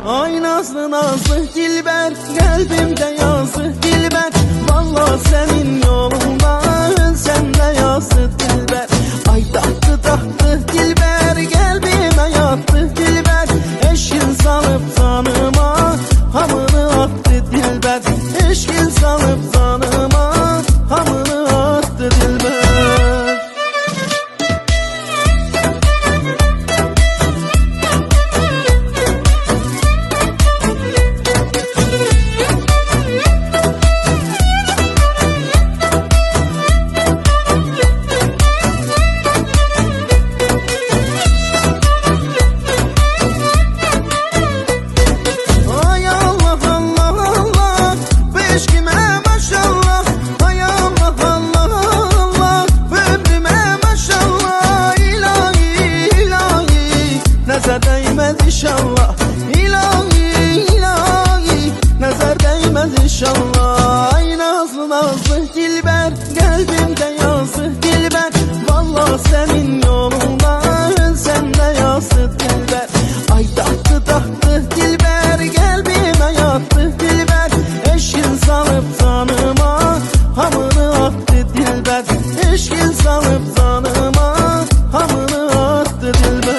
Ay nazlı nazlı dilber, kalbimde yazı dilber. Vallahi senin yolunda ölsem de yazı dilber. Ay tahtı tahtı dilber, kalbime yattı dilber. Eşkin salıp canıma hamını attı dilber. Eşkin salıp canıma hamını attı dilber. Nazar değmez inşallah, ilahi ilahi, nazar değmez inşallah. Ay nazlı nazlı dilber, kalbimde yazı dilber. Vallahi senin yolunda ölsem de yazı dilber. Ay tahtı tahtı dilber, kalbime yattı dilber. Eşkin salıp canıma hamını attı dilber. Eşkin salıp canıma hamını attı dilber.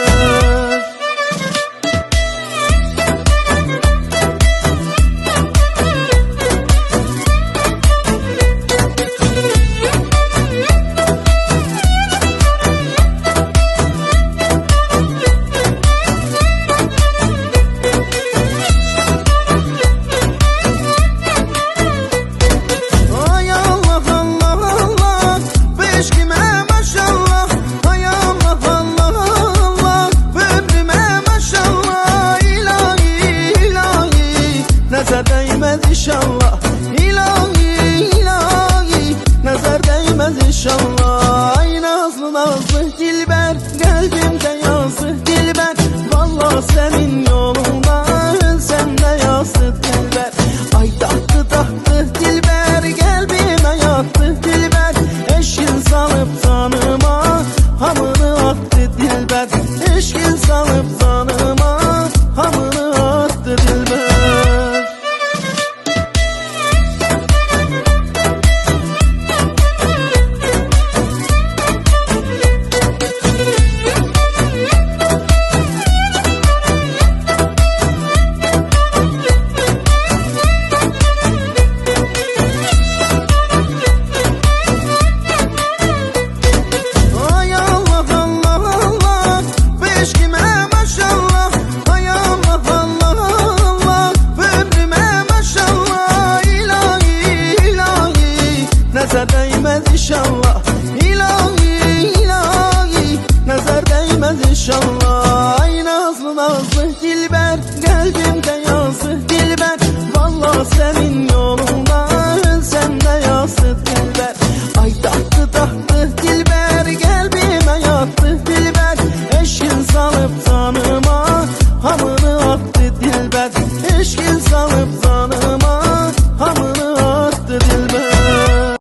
Nazar değmez inşallah, ilahi ilahi, nazar değmez inşallah. Ay nazlı nazlı dilber, kalbimde yazı dilber. Vallahi senin yolunda ölsem de yazı dilber. Ay tahtı tahtı dilber, kalbime yattı dilber. Eşkin salıp canıma hamını attı dilber. Eşkin salıp canıma hamını attı dilber. Nazar değmez inşallah.